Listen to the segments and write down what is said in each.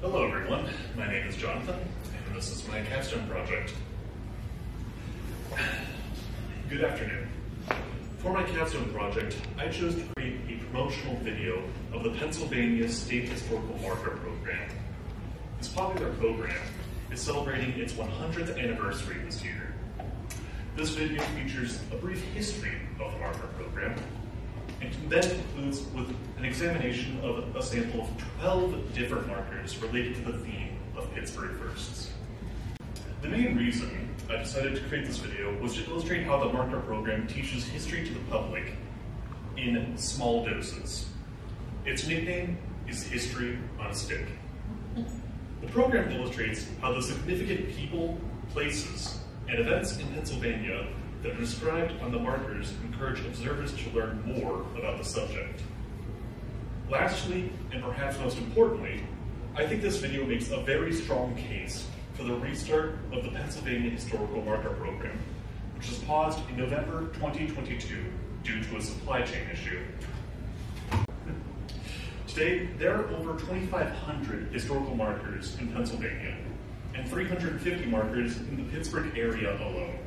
Hello everyone, my name is Jonathan, and this is my capstone project. Good afternoon. For my capstone project, I chose to create a promotional video of the Pennsylvania State Historical Marker Program. This popular program is celebrating its 100th anniversary this year. This video features a brief history of the marker program, and then concludes with an examination of a sample of 12 different markers related to the theme of Pittsburgh Firsts. The main reason I decided to create this video was to illustrate how the marker program teaches history to the public in small doses. Its nickname is History on a Stick. The program illustrates how the significant people, places, and events in Pennsylvania that are described on the markers encourage observers to learn more about the subject. Lastly, and perhaps most importantly, I think this video makes a very strong case for the restart of the Pennsylvania Historical Marker Program, which was paused in November 2022 due to a supply chain issue. Today, there are over 2,500 historical markers in Pennsylvania and 350 markers in the Pittsburgh area alone.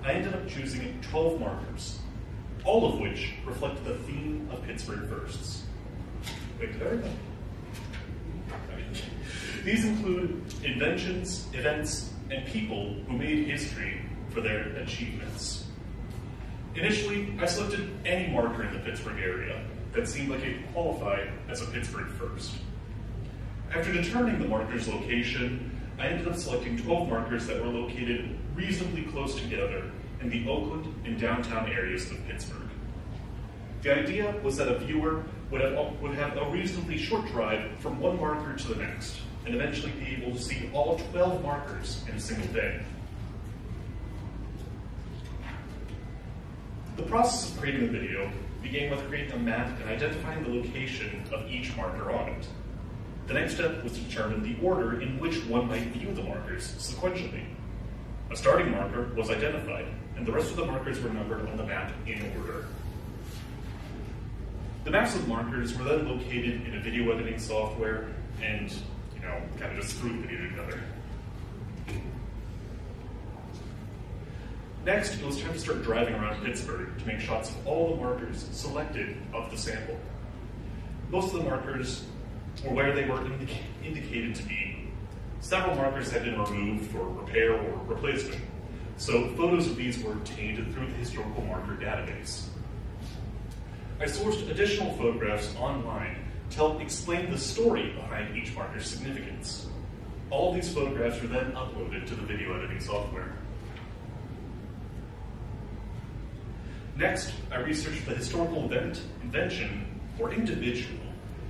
I ended up choosing 12 markers, all of which reflect the theme of Pittsburgh Firsts. Wait, did I read that? These include inventions, events, and people who made history for their achievements. Initially, I selected any marker in the Pittsburgh area that seemed like it qualified as a Pittsburgh First. After determining the marker's location, I ended up selecting 12 markers that were located reasonably close together in the Oakland and downtown areas of Pittsburgh. The idea was that a viewer would have a reasonably short drive from one marker to the next, and eventually be able to see all 12 markers in a single day. The process of creating the video began with creating a map and identifying the location of each marker on it. The next step was to determine the order in which one might view the markers sequentially. A starting marker was identified, and the rest of the markers were numbered on the map in order. The maps of markers were then located in a video editing software and, kind of just threw the video together. Next, it was time to start driving around Pittsburgh to make shots of all the markers selected of the sample. Most of the markers were where they were indicated to be. Several markers had been removed for repair or replacement, so photos of these were obtained through the historical marker database. I sourced additional photographs online to help explain the story behind each marker's significance. All of these photographs were then uploaded to the video editing software. Next, I researched the historical event, invention, or individual,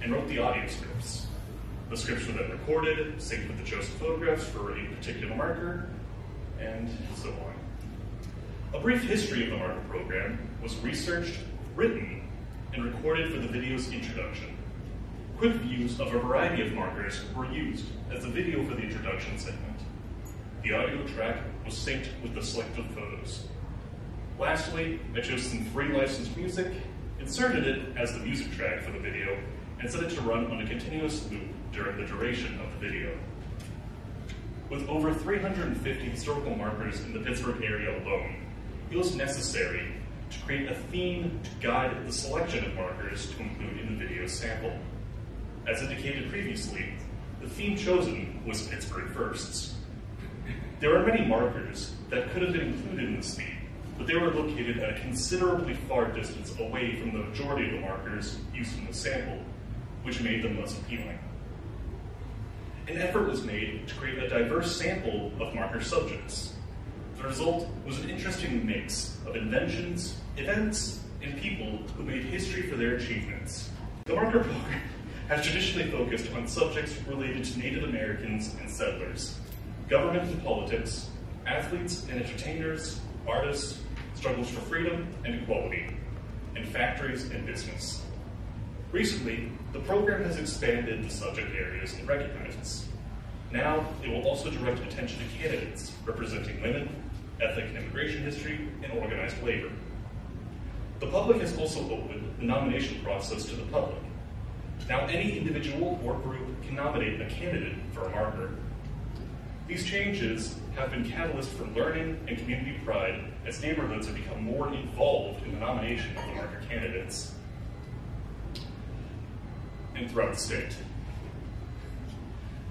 and wrote the audio scripts. The scripts were then recorded, synced with the chosen photographs for a particular marker, and so on. A brief history of the marker program was researched, written, and recorded for the video's introduction. Quick views of a variety of markers were used as the video for the introduction segment. The audio track was synced with the selected photos. Lastly, I chose some free licensed music, inserted it as the music track for the video, and set it to run on a continuous loop during the duration of the video. With over 350 historical markers in the Pittsburgh area alone, it was necessary to create a theme to guide the selection of markers to include in the video sample. As indicated previously, the theme chosen was Pittsburgh Firsts. There are many markers that could have been included in this theme, but they were located at a considerably far distance away from the majority of the markers used in the sample, which made them less appealing. An effort was made to create a diverse sample of marker subjects. The result was an interesting mix of inventions, events, and people who made history for their achievements. The marker program has traditionally focused on subjects related to Native Americans and settlers, government and politics, athletes and entertainers, artists, struggles for freedom and equality, and factories and business. Recently, the program has expanded the subject areas it recognizes. Now, it will also direct attention to candidates representing women, ethnic and immigration history, and organized labor. The public has also opened the nomination process to the public. Now, any individual or group can nominate a candidate for a marker. These changes have been catalysts for learning and community pride as neighborhoods have become more involved in the nomination of the marker candidates and throughout the state.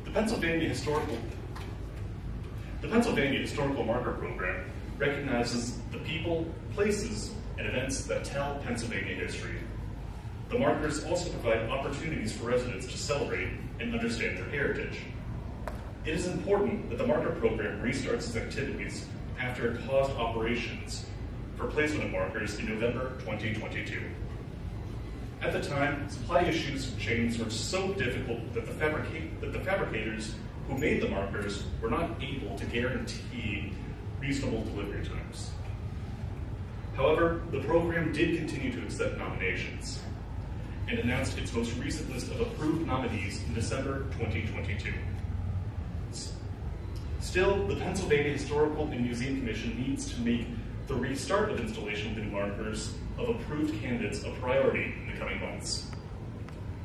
The Pennsylvania Historical Marker Program recognizes the people, places, and events that tell Pennsylvania history. The markers also provide opportunities for residents to celebrate and understand their heritage. It is important that the marker program restarts its activities after it paused operations for placement of markers in November 2022. At the time, supply issues with chains were so difficult that the fabricators who made the markers were not able to guarantee reasonable delivery times. However, the program did continue to accept nominations and announced its most recent list of approved nominees in December 2022. Still, the Pennsylvania Historical and Museum Commission needs to make the restart of installation of new markers of approved candidates a priority in the coming months.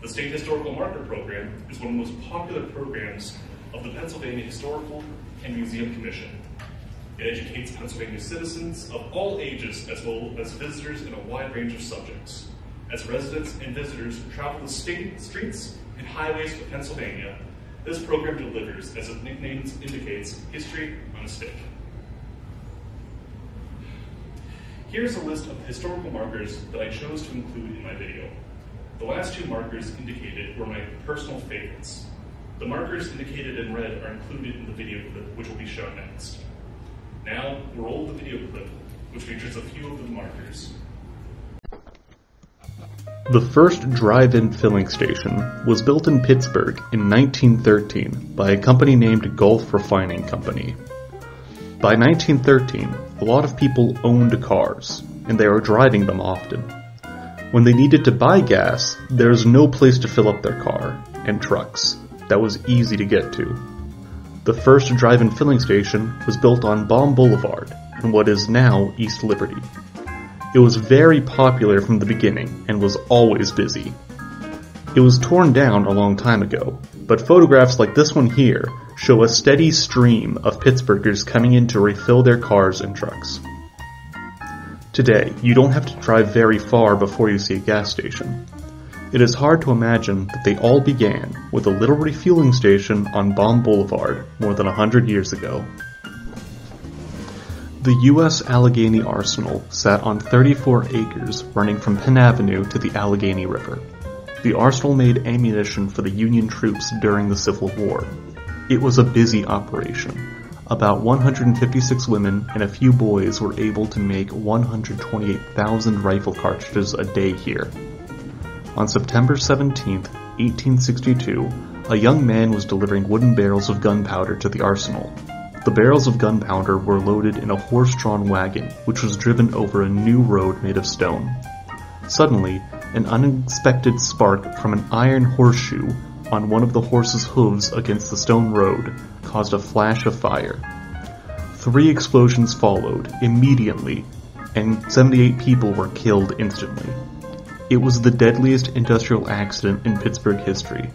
The State Historical Marker Program is one of the most popular programs of the Pennsylvania Historical and Museum Commission. It educates Pennsylvania citizens of all ages as well as visitors in a wide range of subjects. As residents and visitors travel the state streets and highways of Pennsylvania, this program delivers, as its nickname indicates, history on a stick. Here's a list of historical markers that I chose to include in my video. The last two markers indicated were my personal favorites. The markers indicated in red are included in the video clip, which will be shown next. Now, roll the video clip, which features a few of the markers. The first drive-in filling station was built in Pittsburgh in 1913 by a company named Gulf Refining Company. By 1913, a lot of people owned cars, and they were driving them often. When they needed to buy gas, there was no place to fill up their car, and trucks. That was easy to get to. The first drive-in filling station was built on Baum Boulevard, in what is now East Liberty. It was very popular from the beginning and was always busy. It was torn down a long time ago, but photographs like this one here show a steady stream of Pittsburghers coming in to refill their cars and trucks. Today, you don't have to drive very far before you see a gas station. It is hard to imagine that they all began with a little refueling station on Baum Boulevard more than 100 years ago. The U.S. Allegheny Arsenal sat on 34 acres running from Penn Avenue to the Allegheny River. The arsenal made ammunition for the Union troops during the Civil War. It was a busy operation. About 156 women and a few boys were able to make 128,000 rifle cartridges a day here. On September 17, 1862, a young man was delivering wooden barrels of gunpowder to the arsenal. The barrels of gunpowder were loaded in a horse-drawn wagon, which was driven over a new road made of stone. Suddenly, an unexpected spark from an iron horseshoe on one of the horse's hooves against the stone road caused a flash of fire. 3 explosions followed immediately, and 78 people were killed instantly. It was the deadliest industrial accident in Pittsburgh history,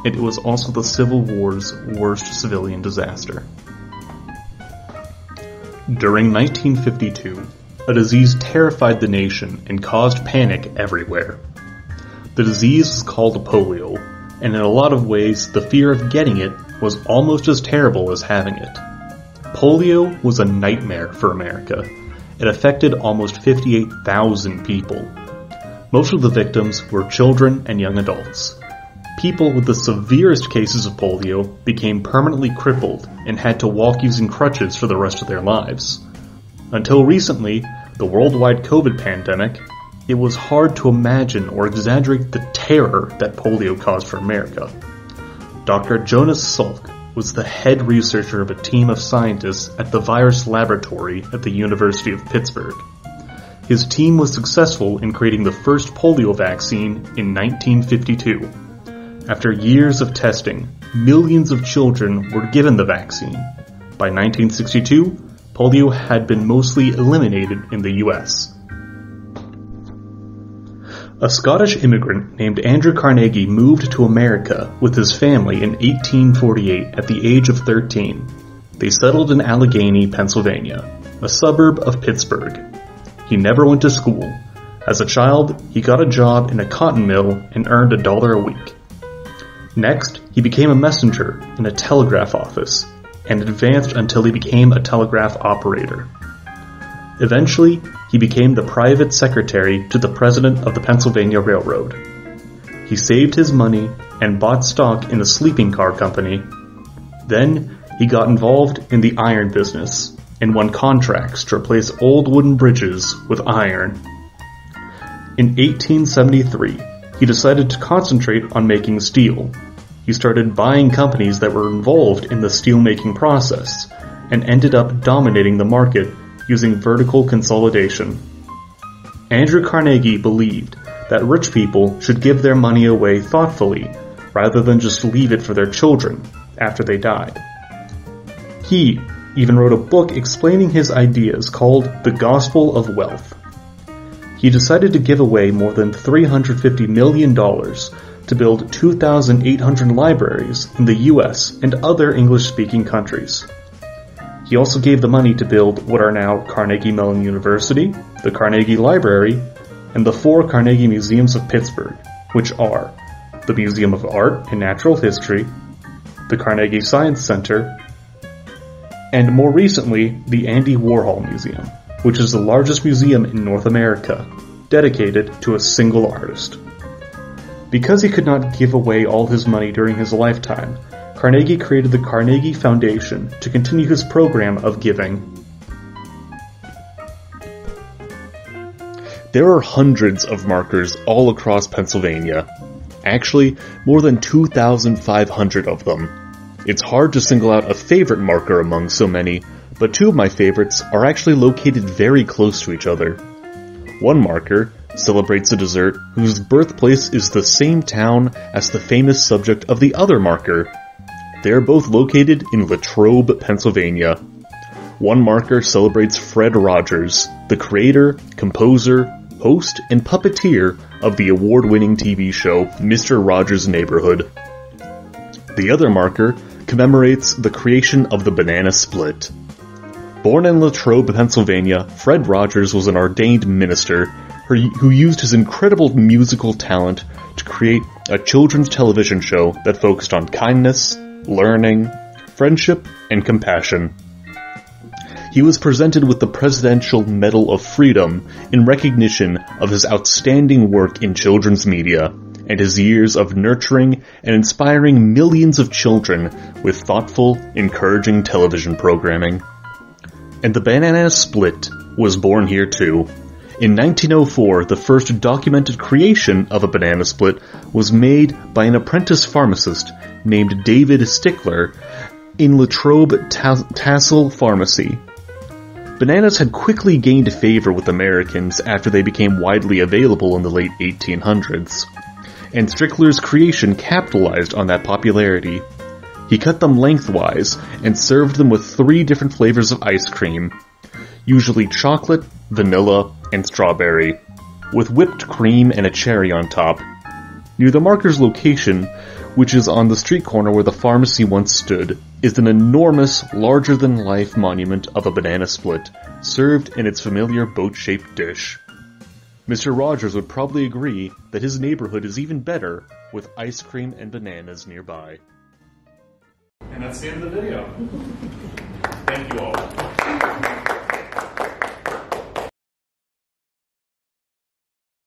and it was also the Civil War's worst civilian disaster. During 1952, a disease terrified the nation and caused panic everywhere. The disease was called polio, and in a lot of ways, the fear of getting it was almost as terrible as having it. Polio was a nightmare for America. It affected almost 58,000 people. Most of the victims were children and young adults. People with the severest cases of polio became permanently crippled and had to walk using crutches for the rest of their lives. Until recently, the worldwide COVID pandemic, it was hard to imagine or exaggerate the terror that polio caused for America. Dr. Jonas Salk was the head researcher of a team of scientists at the virus laboratory at the University of Pittsburgh. His team was successful in creating the first polio vaccine in 1952. After years of testing, millions of children were given the vaccine. By 1962, polio had been mostly eliminated in the U.S. A Scottish immigrant named Andrew Carnegie moved to America with his family in 1848 at the age of 13. They settled in Allegheny, Pennsylvania, a suburb of Pittsburgh. He never went to school. As a child, he got a job in a cotton mill and earned $1 a week. Next, he became a messenger in a telegraph office and advanced until he became a telegraph operator. Eventually, he became the private secretary to the president of the Pennsylvania Railroad. He saved his money and bought stock in a sleeping car company. Then, he got involved in the iron business and won contracts to replace old wooden bridges with iron. In 1873, he decided to concentrate on making steel. He started buying companies that were involved in the steelmaking process and ended up dominating the market using vertical consolidation. Andrew Carnegie believed that rich people should give their money away thoughtfully rather than just leave it for their children after they died. He even wrote a book explaining his ideas called The Gospel of Wealth. He decided to give away more than $350 million to build 2,800 libraries in the US and other English-speaking countries. He also gave the money to build what are now Carnegie Mellon University, the Carnegie Library, and the 4 Carnegie Museums of Pittsburgh, which are the Museum of Art and Natural History, the Carnegie Science Center, and more recently, the Andy Warhol Museum, which is the largest museum in North America, dedicated to a single artist. Because he could not give away all his money during his lifetime, Carnegie created the Carnegie Foundation to continue his program of giving. There are hundreds of markers all across Pennsylvania. Actually, more than 2,500 of them. It's hard to single out a favorite marker among so many, but 2 of my favorites are actually located very close to each other. One marker celebrates a dessert whose birthplace is the same town as the famous subject of the other marker. They are both located in Latrobe, Pennsylvania. One marker celebrates Fred Rogers, the creator, composer, host, and puppeteer of the award-winning TV show Mr. Rogers' Neighborhood. The other marker commemorates the creation of the banana split. Born in Latrobe, Pennsylvania, Fred Rogers was an ordained minister who used his incredible musical talent to create a children's television show that focused on kindness, learning, friendship, and compassion. He was presented with the Presidential Medal of Freedom in recognition of his outstanding work in children's media and his years of nurturing and inspiring millions of children with thoughtful, encouraging television programming. And the banana split was born here too. In 1904, the first documented creation of a banana split was made by an apprentice pharmacist named David Stickler in Latrobe Tassel Pharmacy. Bananas had quickly gained favor with Americans after they became widely available in the late 1800s, and Stickler's creation capitalized on that popularity. He cut them lengthwise and served them with 3 different flavors of ice cream, usually chocolate, vanilla, and strawberry, with whipped cream and a cherry on top. Near the marker's location, which is on the street corner where the pharmacy once stood, is an enormous, larger-than-life monument of a banana split, served in its familiar boat-shaped dish. Mr. Rogers would probably agree that his neighborhood is even better with ice cream and bananas nearby. And that's the end of the video. Thank you all.